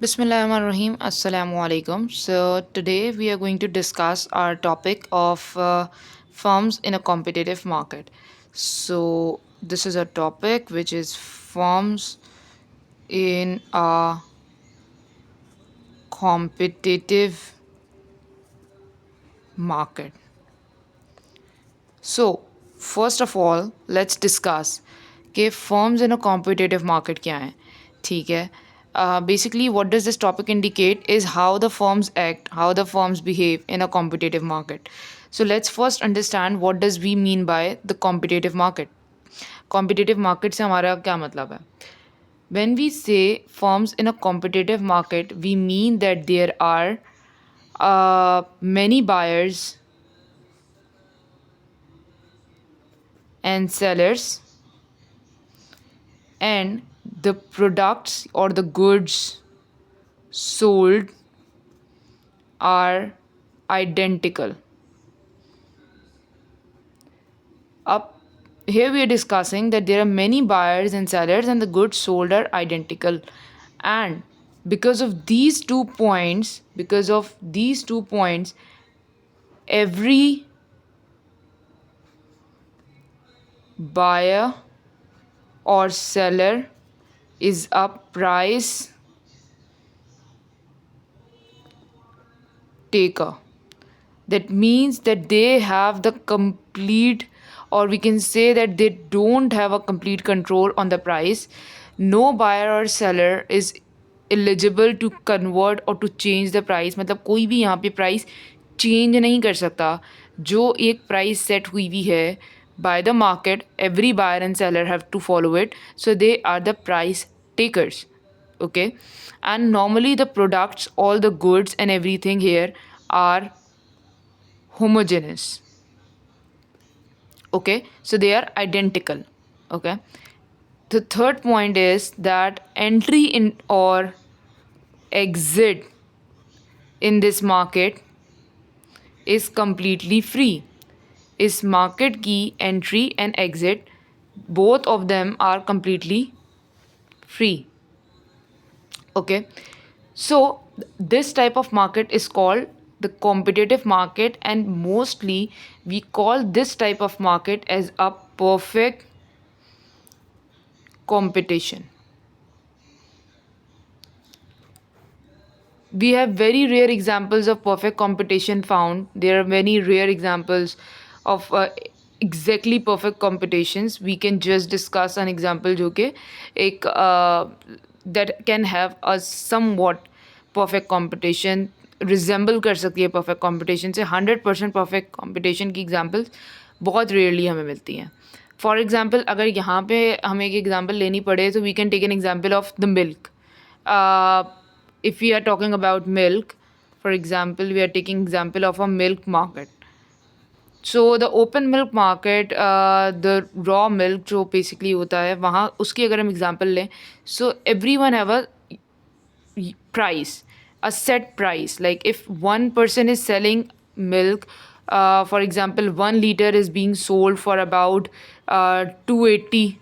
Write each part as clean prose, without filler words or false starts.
Bismillahirrahmanirrahim. Assalamu alaikum. So today we are going to discuss our topic of firms in a competitive market. So this is a topic which is firms in a competitive market. So first of all, let's discuss कि firms in a competitive market क्या हैं. ठीक है. Basically, what does this topic indicate is how the firms act, how the firms behave in a competitive market. So let's first understand what does we mean by the competitive market. Competitive market से हमारा क्या मतलब है? When we say firms in a competitive market, we mean that there are many buyers and sellers, and the products or the goods sold are identical. Up here we are discussing that there are many buyers and sellers and the goods sold are identical. And because of these 2 points, every buyer or seller is a price taker. That means that they have the complete, or we can say that they don't have a complete control on the price. No buyer or seller is eligible to convert or to change the price. मतलब कोई भी यहाँ पे price change नहीं कर सकता. जो एक प्राइस सेट हुई हुई है by the market, every buyer and seller have to follow it, so they are the price takers. Okay. And normally the products, all the goods and everything here are homogeneous. Okay, so they are identical. Okay, the third point is that entry in or exit in this market is completely free. Is market की entry and exit, both of them are completely free. Okay, so this type of market is called the competitive market, and mostly we call this type of market as a perfect competition. We have very rare examples of perfect competition found. There are many rare examples of exactly perfect competitions. We can just discuss an example जो कि एक that can have a somewhat perfect competition, resemble कर सकती है perfect competition से. 100% perfect competition की examples बहुत rarely हमें मिलती हैं. For example, अगर यहाँ पे हमें एक example लेनी पड़े तो we can take an example of the milk. If we are talking about milk, for example, we are taking example of a milk market. So the open milk market, the raw milk जो basically होता है वहाँ उसकी अगर हम example लें, so everyone have a price, a set price. Like if one person is selling milk, for example, 1 liter is being sold for about 280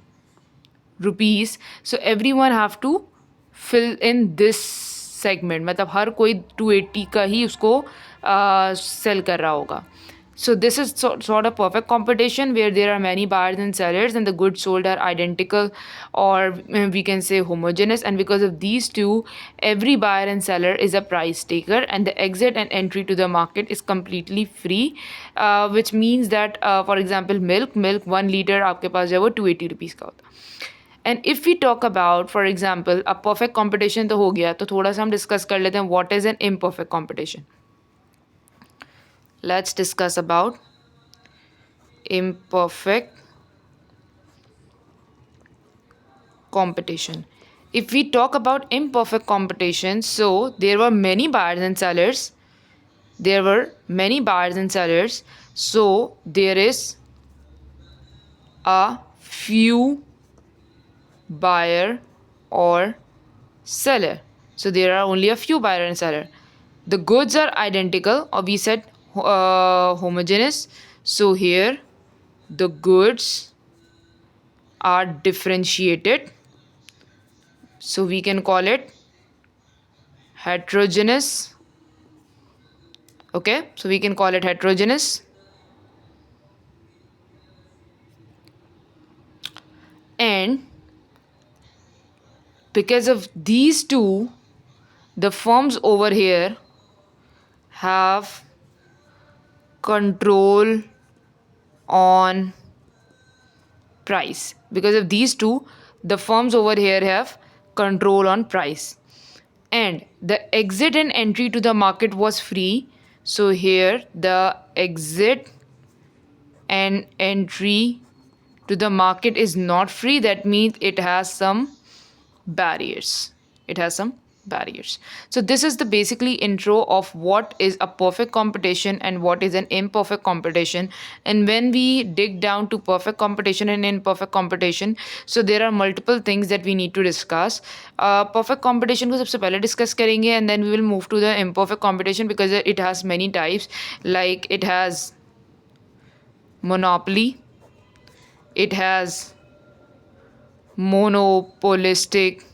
rupees, so everyone have to fill in this segment. मतलब हर कोई 280 का ही उसको cell कर रहा होगा. So this is sort of perfect competition where there are many buyers and sellers and the goods sold are identical, or we can say homogeneous, and because of these two, every buyer and seller is a price taker and the exit and entry to the market is completely free, which means that for example milk 1 liter आपके पास जो है वो 280 rupees का होता है. And if we talk about for example अब perfect competition तो हो गया, तो थोड़ा सा हम डिस्कस कर लेते हैं what is an imperfect competition. Let's discuss about imperfect competition. If we talk about imperfect competition, so there were many buyers and sellers. So there is a few buyer or seller. So there are only a few buyer and seller. The goods are identical, or we said homogeneous. So here the goods are differentiated. So we can call it heterogeneous. Okay, so we can call it heterogeneous. And because of these two, the firms over here have control on price. Because of these two, the firms over here have control on price. And the exit and entry to the market was free. So here the exit and entry to the market is not free. That means it has some barriers. It has some barriers. So this is the basically intro of what is a perfect competition and what is an imperfect competition. And when we dig down to perfect competition and imperfect competition, so there are multiple things that we need to discuss. Perfect competition को सबसे पहले discuss करेंगे, and then we will move to the imperfect competition because it has many types. Like it has monopoly, it has monopolistic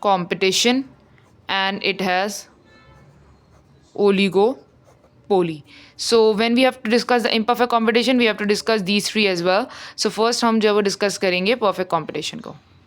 competition, and it has oligopoly. So when we have to discuss the imperfect competition, we have to discuss these three as well. So first हम जो वो discuss करेंगे perfect competition को.